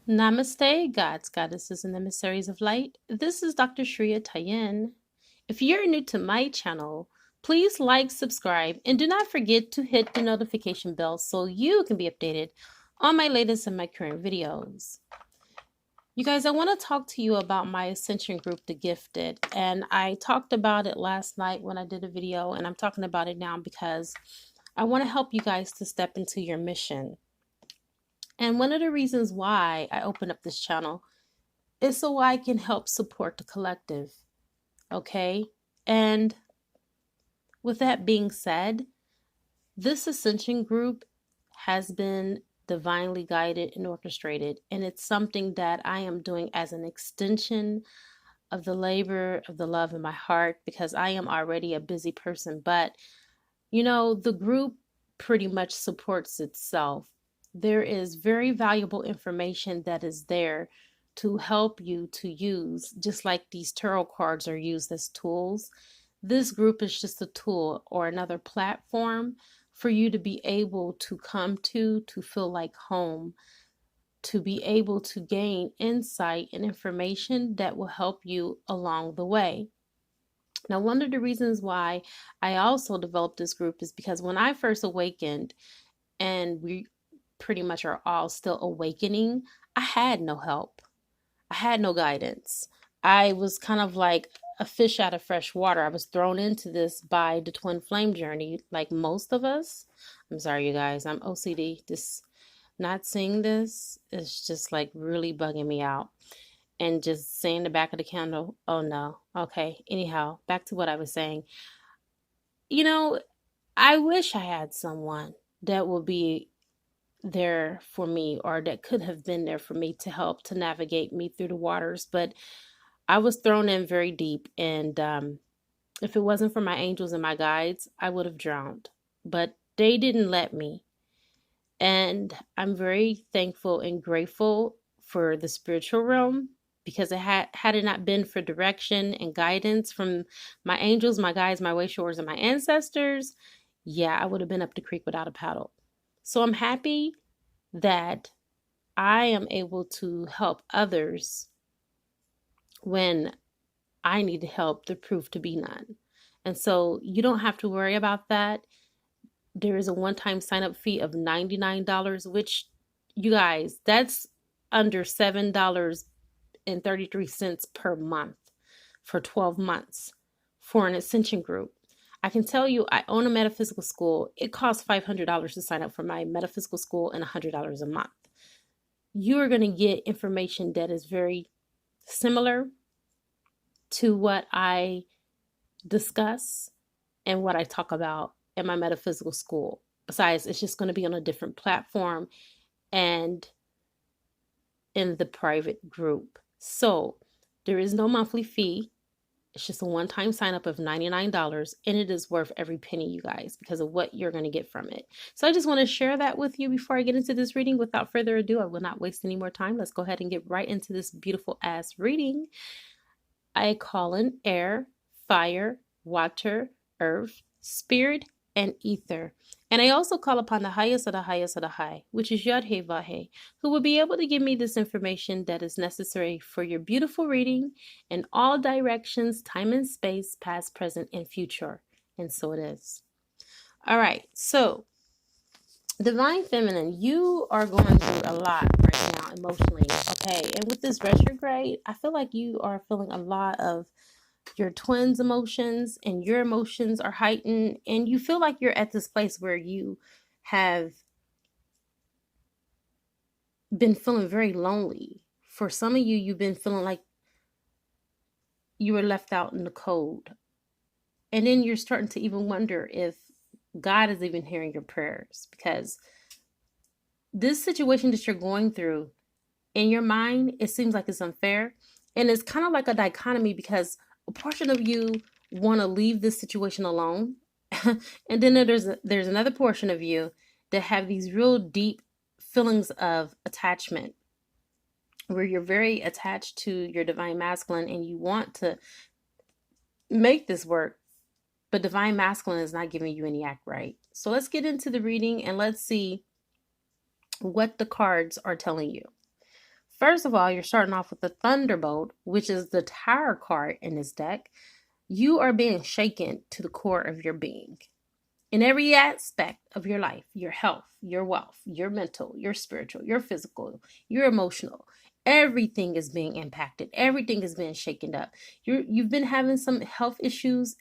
Namaste, gods, goddesses, and emissaries of light. This is Dr. Shreya Tayen. If you're new to my channel, please like, subscribe, and do not forget to hit the notification bell so you can be updated on my latest and my current videos. You guys, I want to talk to you about my ascension group, The Gifted, and I talked about it last night when I did a video, and I'm talking about it now because I want to help you guys to step into your mission. And one of the reasons why I opened up this channel is so I can help support the collective. Okay? And with that being said, this ascension group has been divinely guided and orchestrated, and it's something that I am doing as an extension of the labor of the love in my heart because I am already a busy person. But you know, the group pretty much supports itself. There is very valuable information that is there to help you to use, just like these tarot cards are used as tools. This group is just a tool or another platform for you to be able to come to feel like home, to be able to gain insight and information that will help you along the way. Now, one of the reasons why I also developed this group is because when I first awakened, and we pretty much are all still awakening, I had no help. I had no guidance. I was kind of like a fish out of fresh water. I was thrown into this by the twin flame journey, like most of us. I'm sorry, you guys, I'm OCD. This not seeing this is just like really bugging me out. And just seeing the back of the candle, oh no. Okay, anyhow, back to what I was saying. You know, I wish I had someone that would be there for me or that could have been there for me to help to navigate me through the waters. But I was thrown in very deep. And if it wasn't for my angels and my guides, I would have drowned. But they didn't let me. And I'm very thankful and grateful for the spiritual realm because had it not been for direction and guidance from my angels, my guides, my way shores, and my ancestors, yeah, I would have been up the creek without a paddle. So I'm happy that I am able to help others when I need help. There proved to be none. And so you don't have to worry about that. There is a one-time sign-up fee of $99, which, you guys, that's under $7.33 per month for 12 months for an ascension group. I can tell you, I own a metaphysical school. It costs $500 to sign up for my metaphysical school and $100 a month. You are going to get information that is very similar to what I discuss and what I talk about in my metaphysical school. Besides, it's just going to be on a different platform and in the private group. So there is no monthly fee. It's just a one-time sign up of $99, and it is worth every penny, you guys, because of what you're going to get from it. So I just want to share that with you before I get into this reading. Without further ado, I will not waste any more time. Let's go ahead and get right into this beautiful ass reading. I call in air, fire, water, earth, spirit, and ether. And I also call upon the highest of the highest of the high, which is Yod-Heh Vah-Heh, who will be able to give me this information that is necessary for your beautiful reading in all directions, time and space, past, present, and future. And so it is. All right, so Divine Feminine, you are going through a lot right now emotionally, okay? And with this retrograde, I feel like you are feeling a lot of your twins' emotions, and your emotions are heightened, and you feel like you're at this place where you have been feeling very lonely. For some of you, you've been feeling like you were left out in the cold. And then you're starting to even wonder if God is even hearing your prayers, because this situation that you're going through, in your mind, it seems like it's unfair. And it's kind of like a dichotomy, because a portion of you want to leave this situation alone. And then there's another portion of you that have these real deep feelings of attachment, where you're very attached to your divine masculine and you want to make this work, but divine masculine is not giving you any act right. So let's get into the reading and let's see what the cards are telling you. First of all, you're starting off with the Thunderbolt, which is the Tower card in this deck. You are being shaken to the core of your being. In every aspect of your life, your health, your wealth, your mental, your spiritual, your physical, your emotional, everything is being impacted. Everything is being shaken up. You've been having some health issues.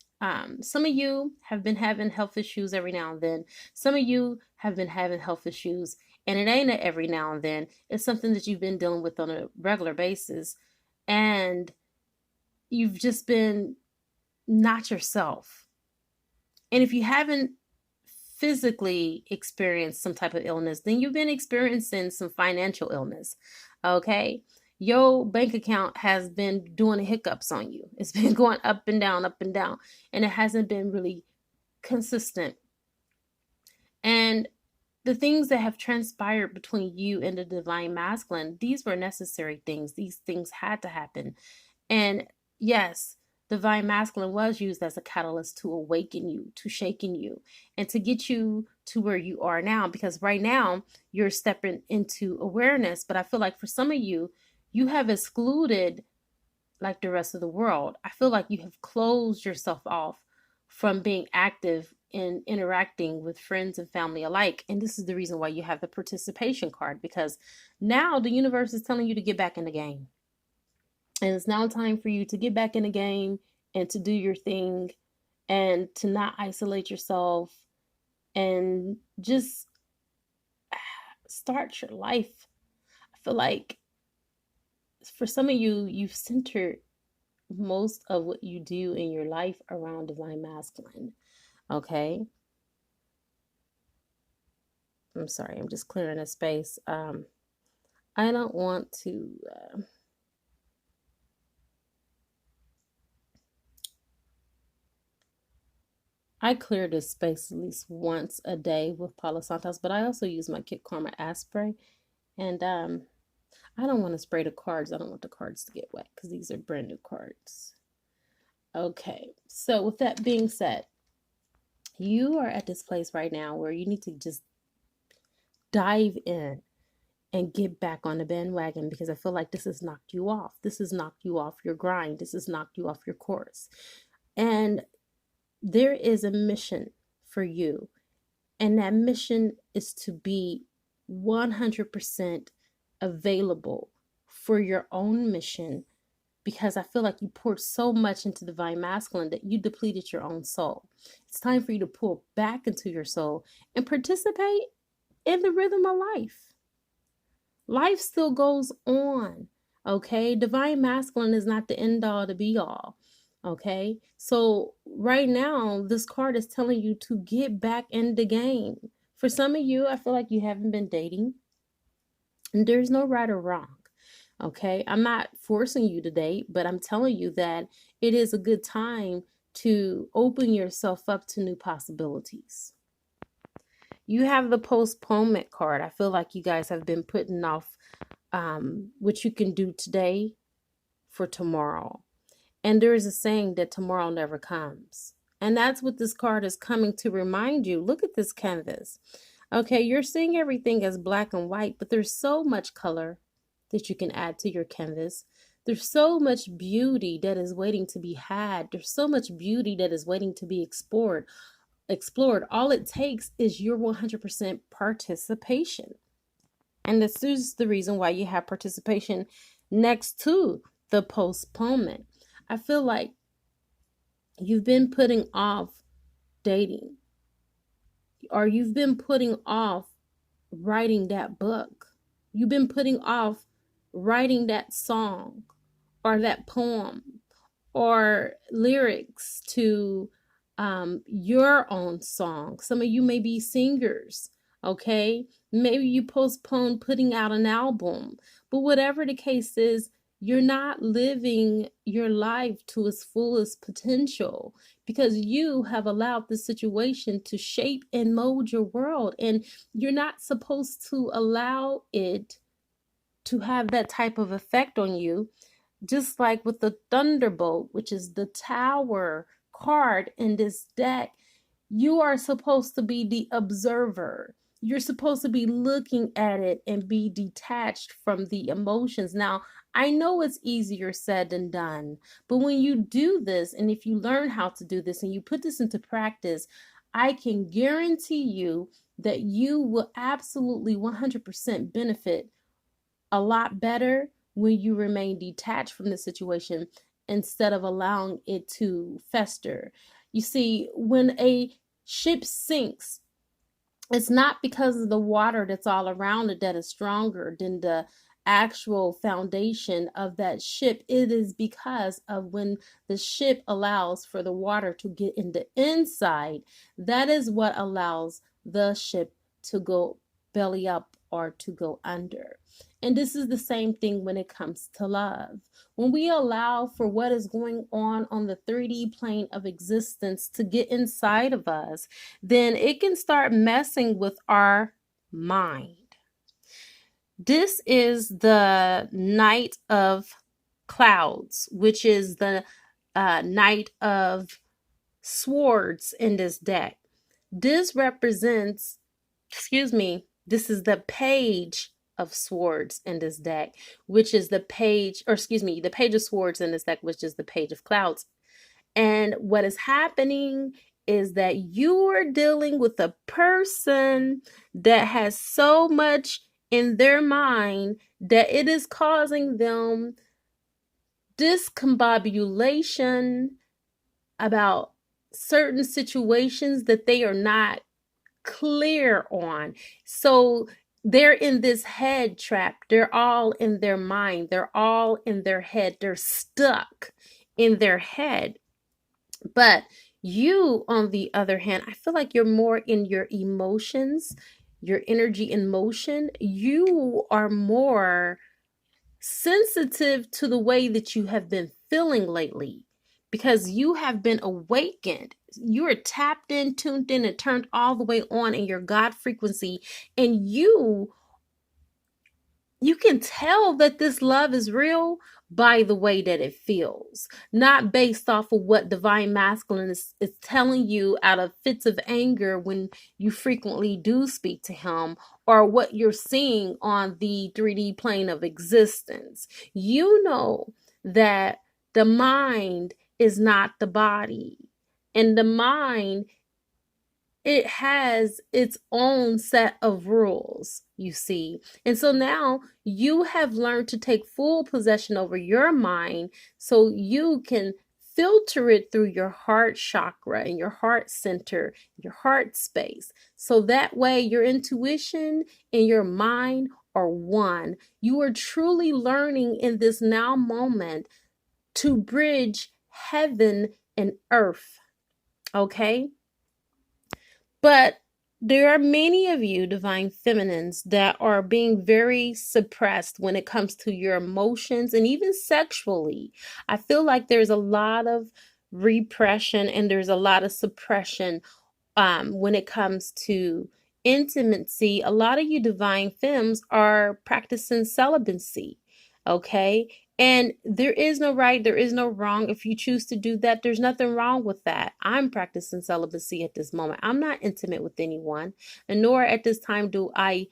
Some of you have been having health issues every now and then. Some of you have been having health issues, and it ain't a every now and then. It's something that you've been dealing with on a regular basis, and you've just been not yourself. And if you haven't physically experienced some type of illness, then you've been experiencing some financial illness. Okay. Your bank account has been doing hiccups on you. It's been going up and down, and it hasn't been really consistent. And the things that have transpired between you and the divine masculine, these were necessary things. These things had to happen. And yes, divine masculine was used as a catalyst to awaken you, to shaken you, and to get you to where you are now. Because right now you're stepping into awareness. But I feel like for some of you, you have excluded like the rest of the world. I feel like you have closed yourself off from being active in interacting with friends and family alike. And this is the reason why you have the participation card, because now the universe is telling you to get back in the game. And it's now time for you to get back in the game and to do your thing and to not isolate yourself and just start your life. I feel like for some of you, you've centered most of what you do in your life around divine masculine. Okay. I'm sorry. I'm just clearing a space. I don't want to... I clear this space at least once a day with Palo Santos, but I also use my Kit Karma ass spray. And I don't want to spray the cards. I don't want the cards to get wet because these are brand new cards. Okay, so with that being said, you are at this place right now where you need to just dive in and get back on the bandwagon, because I feel like this has knocked you off. This has knocked you off your grind. This has knocked you off your course. And there is a mission for you, and that mission is to be 100% available for your own mission, because I feel like you poured so much into divine masculine that you depleted your own soul. It's time for you to pull back into your soul and participate in the rhythm of life. Life still goes on, okay? Divine masculine is not the end all to be all. Okay, so right now, this card is telling you to get back in the game. For some of you, I feel like you haven't been dating, and there's no right or wrong. Okay, I'm not forcing you to date, but I'm telling you that it is a good time to open yourself up to new possibilities. You have the postponement card. I feel like you guys have been putting off what you can do today for tomorrow. And there is a saying that tomorrow never comes. And that's what this card is coming to remind you. Look at this canvas. Okay, you're seeing everything as black and white, but there's so much color that you can add to your canvas. There's so much beauty that is waiting to be had. There's so much beauty that is waiting to be explored. All it takes is your 100% participation. And this is the reason why you have participation next to the postponement. I feel like you've been putting off dating, or you've been putting off writing that book. You've been putting off writing that song or that poem or lyrics to your own song. Some of you may be singers, okay? Maybe you postpone putting out an album, but whatever the case is, you're not living your life to its fullest potential because you have allowed the situation to shape and mold your world. And you're not supposed to allow it to have that type of effect on you. Just like with the Thunderbolt, which is the Tower card in this deck, you are supposed to be the observer. you're supposed to be looking at it and be detached from the emotions. Now, I know it's easier said than done, but when you do this, and if you learn how to do this and you put this into practice, I can guarantee you that you will absolutely 100% benefit a lot better when you remain detached from the situation instead of allowing it to fester. You see, when a ship sinks, it's not because of the water that's all around it that is stronger than the actual foundation of that ship. It is because of when the ship allows for the water to get in the inside. That is what allows the ship to go belly up or to go under. And this is the same thing when it comes to love. When we allow for what is going on the 3D plane of existence to get inside of us, then it can start messing with our mind. This is the Knight of Clouds, which is the Knight of Swords in this deck. This represents, this is the Page of Swords in this deck, which is the Page of Swords in this deck, which is the Page of Clouds. And what is happening is that you are dealing with a person that has so much in their mind that it is causing them discombobulation about certain situations that they are not clear on. So they're in this head trap. They're all in their mind. They're all in their head. They're stuck in their head. But you, on the other hand, I feel like you're more in your emotions, your energy in motion. You are more sensitive to the way that you have been feeling lately because you have been awakened. You are tapped in, tuned in, and turned all the way on in your God frequency. And you can tell that this love is real by the way that it feels, not based off of what divine masculine is telling you out of fits of anger when you frequently do speak to him, or what you're seeing on the 3D plane of existence. You know that the mind is not the body, and the mind, it has its own set of rules, you see. And so now you have learned to take full possession over your mind so you can filter it through your heart chakra and your heart center, your heart space. So that way your intuition and your mind are one. You are truly learning in this now moment to bridge heaven and earth. Okay? But there are many of you, divine feminines, that are being very suppressed when it comes to your emotions and even sexually. I feel like there's a lot of repression and there's a lot of suppression when it comes to intimacy. A lot of you divine femmes are practicing celibacy, okay? And there is no right, there is no wrong. If you choose to do that, there's nothing wrong with that. I'm practicing celibacy at this moment. I'm not intimate with anyone, and nor at this time do I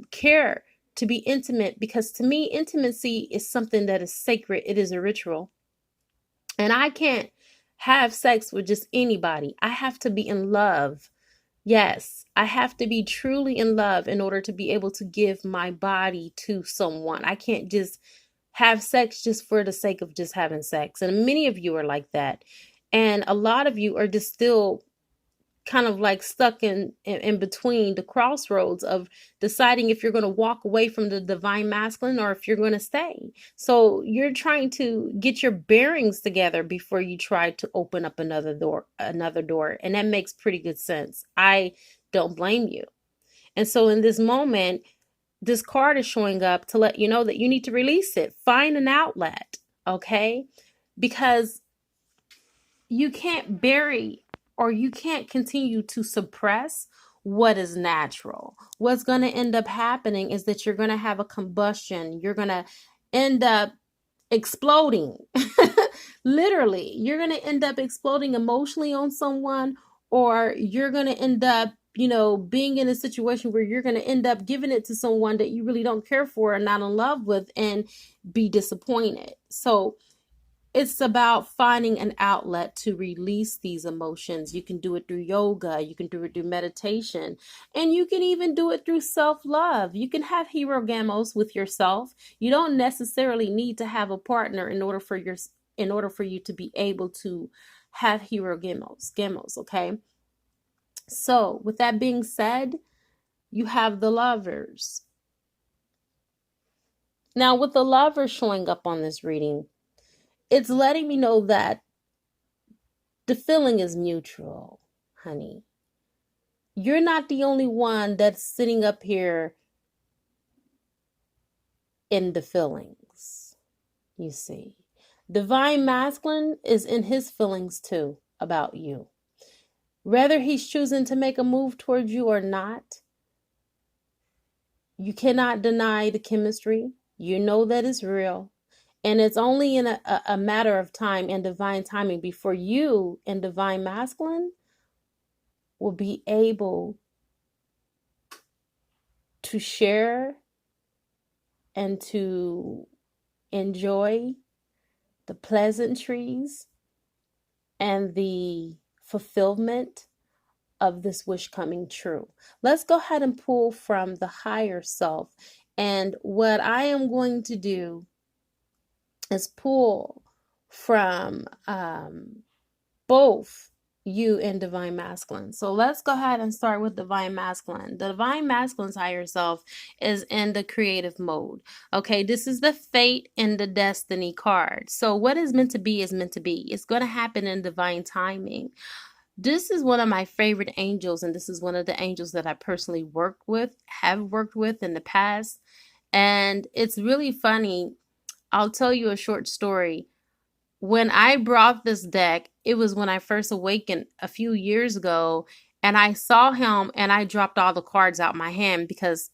care to be intimate, because to me, intimacy is something that is sacred. It is a ritual. And I can't have sex with just anybody. I have to be in love. Yes, I have to be truly in love in order to be able to give my body to someone. I can't just have sex just for the sake of just having sex. And many of you are like that. And a lot of you are just still kind of like stuck in between the crossroads of deciding if you're going to walk away from the divine masculine or if you're going to stay. So you're trying to get your bearings together before you try to open up another door. And that makes pretty good sense. I don't blame you. And so in this moment, this card is showing up to let you know that you need to release it. Find an outlet, okay? Because you can't bury, or you can't continue to suppress what is natural. What's going to end up happening is that you're going to have a combustion. You're going to end up exploding. Literally, you're going to end up exploding emotionally on someone, or you're going to end up being in a situation where you're going to end up giving it to someone that you really don't care for and not in love with and be disappointed. So it's about finding an outlet to release these emotions. You can do it through yoga, you can do it through meditation, and you can even do it through self-love. You can have hero gamos with yourself. You don't necessarily need to have a partner in order for you to be able to have hero gamos, okay? So, with that being said, you have the lovers. Now, with the lovers showing up on this reading, it's letting me know that the feeling is mutual, honey. You're not the only one that's sitting up here in the feelings, you see. Divine Masculine is in his feelings too about you. Whether he's choosing to make a move towards you or not, you cannot deny the chemistry. You know that it's real. And it's only in a matter of time and divine timing before you and Divine Masculine will be able to share and to enjoy the pleasantries and the fulfillment of this wish coming true. Let's go ahead and pull from the higher self. And what I am going to do is pull from both you and Divine Masculine. So let's go ahead and start with Divine Masculine. The Divine Masculine's higher self is in the creative mode. Okay, this is the fate and the destiny card. So what is meant to be is meant to be. It's going to happen in divine timing. This is one of my favorite angels, and this is one of the angels that I personally have worked with in the past. And it's really funny. I'll tell you a short story. When I brought this deck, it was when I first awakened a few years ago, and I saw him and I dropped all the cards out my hand because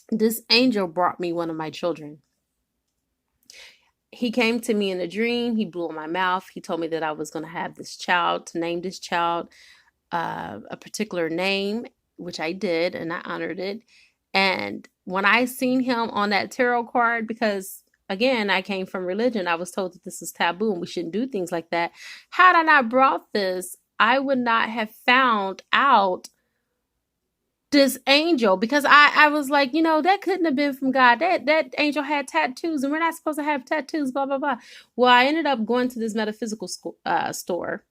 this angel brought me one of my children. He came to me in a dream. He blew in my mouth. He told me that I was going to have this child, to name this child a particular name, which I did, and I honored it. And when I seen him on that tarot card, because again, I came from religion, I was told that this is taboo and we shouldn't do things like that. Had I not brought this, I would not have found out this angel, because I was like, that couldn't have been from God. That angel had tattoos and we're not supposed to have tattoos, blah, blah, blah. Well, I ended up going to this metaphysical store,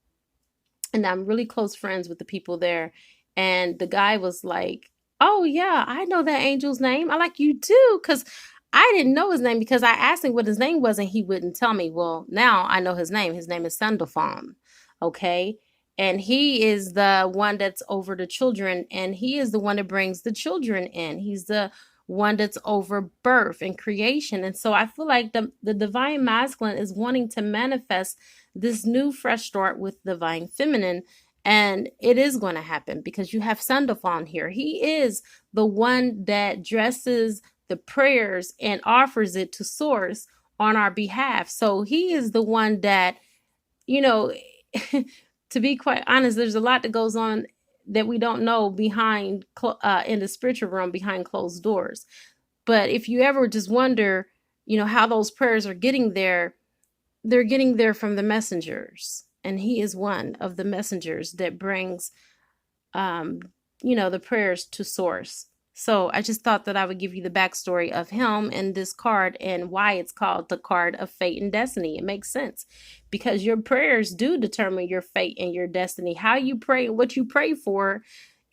and I'm really close friends with the people there. And the guy was like, oh yeah, I know that angel's name. I'm like, you do? Because I didn't know his name, because I asked him what his name was and he wouldn't tell me. Well, now I know his name. His name is Sandalphon. Okay. And he is the one that's over the children, and he is the one that brings the children in. He's the one that's over birth and creation. And so I feel like the Divine Masculine is wanting to manifest this new fresh start with Divine Feminine. And it is going to happen because you have Sandalphon here. He is the one that dresses the prayers and offers it to Source on our behalf. So he is the one that, to be quite honest, there's a lot that goes on that we don't know behind in the spiritual realm behind closed doors. But if you ever just wonder, how those prayers are getting there, they're getting there from the messengers. And he is one of the messengers that brings, the prayers to Source. So I just thought that I would give you the backstory of him and this card and why it's called the card of fate and destiny. It makes sense because your prayers do determine your fate and your destiny. How you pray and what you pray for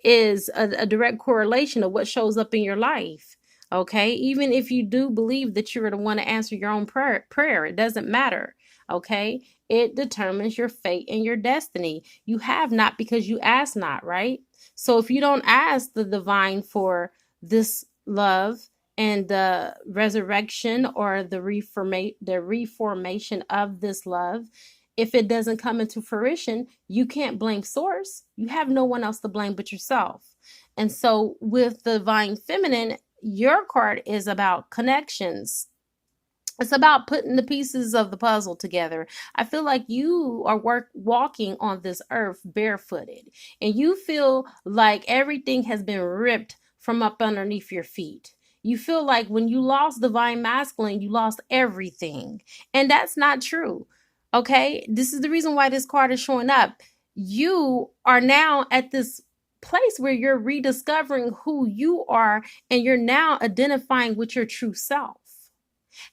is a direct correlation of what shows up in your life. Okay, even if you do believe that you're the one to answer your own prayer, it doesn't matter. Okay, it determines your fate and your destiny. You have not because you ask not, right? So if you don't ask the divine for this love and the resurrection or the reformation of this love, if it doesn't come into fruition, you can't blame Source. You have no one else to blame but yourself. And so with the Divine Feminine, your card is about connections. It's about putting the pieces of the puzzle together. I feel like you are walking on this earth barefooted, and you feel like everything has been ripped from up underneath your feet. You feel like when you lost divine masculine, you lost everything. And that's not true. Okay? This is the reason why this card is showing up. You are now at this place where you're rediscovering who you are, and you're now identifying with your true self.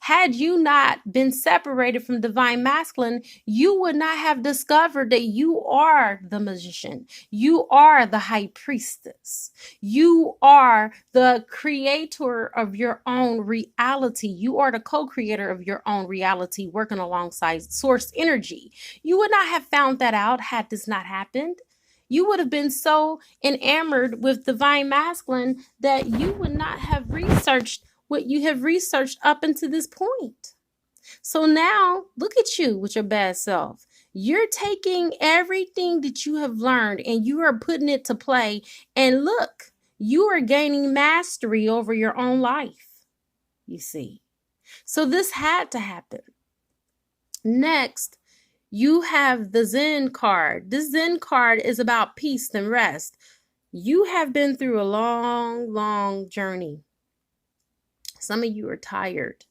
Had you not been separated from divine masculine, you would not have discovered that you are the magician. You are the high priestess. You are the creator of your own reality. You are the co-creator of your own reality, working alongside source energy. You would not have found that out had this not happened. You would have been so enamored with divine masculine that you would not have researched what you have researched up until this point. So now look at you with your bad self. You're taking everything that you have learned and you are putting it to play. And look, you are gaining mastery over your own life, you see. So this had to happen. Next, you have the Zen card. This Zen card is about peace and rest. You have been through a long, long journey. Some of you are tired.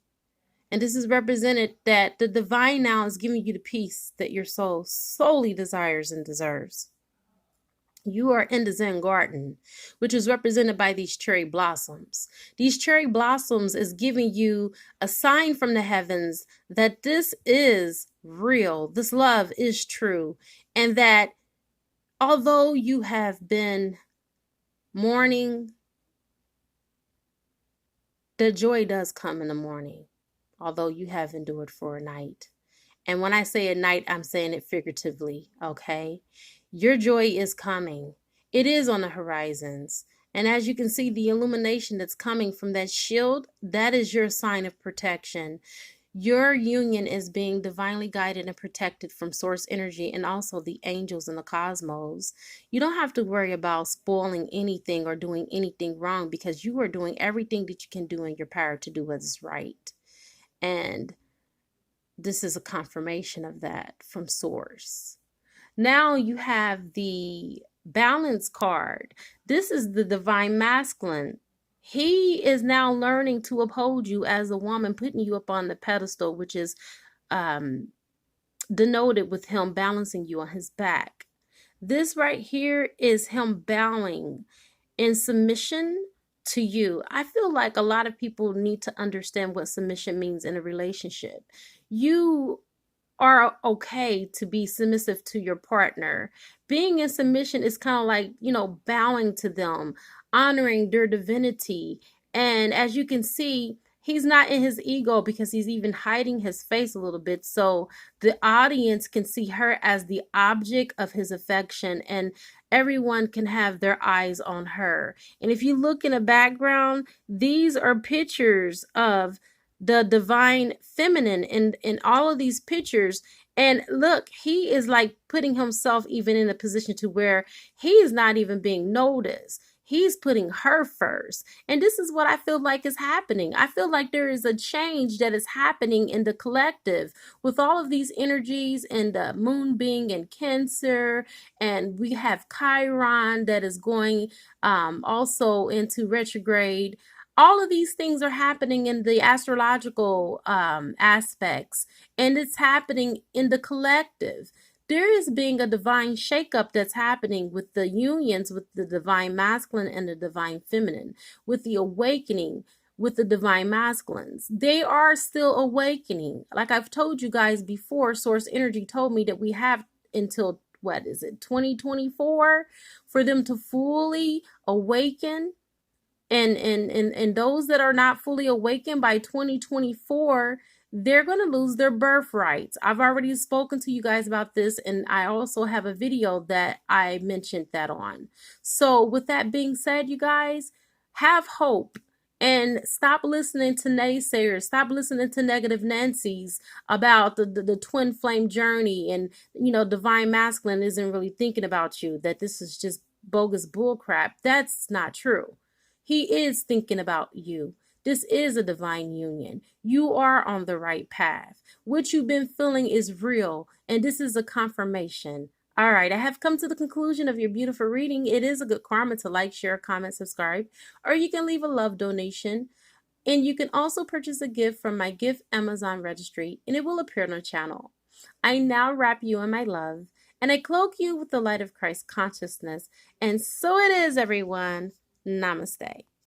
And this is represented that the divine now is giving you the peace that your soul solely desires and deserves. You are in the Zen garden, which is represented by these cherry blossoms. These cherry blossoms is giving you a sign from the heavens that this is real, this love is true, and that although you have been mourning, the joy does come in the morning, although you have endured for a night. And when I say a night, I'm saying it figuratively, okay? Your joy is coming. It is on the horizons. And as you can see, the illumination that's coming from that shield, that is your sign of protection. Your union is being divinely guided and protected from source energy and also the angels in the cosmos. You don't have to worry about spoiling anything or doing anything wrong because you are doing everything that you can do in your power to do what is right. And this is a confirmation of that from source. Now you have the balance card. This is the divine masculine. He is now learning to uphold you as a woman, putting you up on the pedestal, which is denoted with him balancing you on his back. This right here is him bowing in submission to you. I feel like a lot of people need to understand what submission means in a relationship. You are okay to be submissive to your partner. Being in submission is kind of like, bowing to them, honoring their divinity. And as you can see, he's not in his ego because he's even hiding his face a little bit. So the audience can see her as the object of his affection and everyone can have their eyes on her. And if you look in the background, these are pictures of the divine feminine in all of these pictures. And look, he is like putting himself even in a position to where he is not even being noticed. He's putting her first. And this is what I feel like is happening. I feel like there is a change that is happening in the collective with all of these energies and the moon being in Cancer. And we have Chiron that is going also into retrograde. All of these things are happening in the astrological aspects, and it's happening in the collective. There is being a divine shakeup that's happening with the unions with the divine masculine and the divine feminine, with the awakening with the divine masculines. They are still awakening. Like I've told you guys before, Source Energy told me that we have until, 2024 for them to fully awaken. And those that are not fully awakened by 2024, they're going to lose their birthrights. I've already spoken to you guys about this, and I also have a video that I mentioned that on. So with that being said, you guys, have hope and stop listening to naysayers. Stop listening to negative Nancy's about the twin flame journey and, divine masculine isn't really thinking about you, that this is just bogus bullcrap. That's not true. He is thinking about you. This is a divine union. You are on the right path. What you've been feeling is real, and this is a confirmation. All right, I have come to the conclusion of your beautiful reading. It is a good karma to like, share, comment, subscribe, or you can leave a love donation. And you can also purchase a gift from my gift Amazon registry, and it will appear on the channel. I now wrap you in my love, and I cloak you with the light of Christ consciousness. And so it is, everyone. Namaste.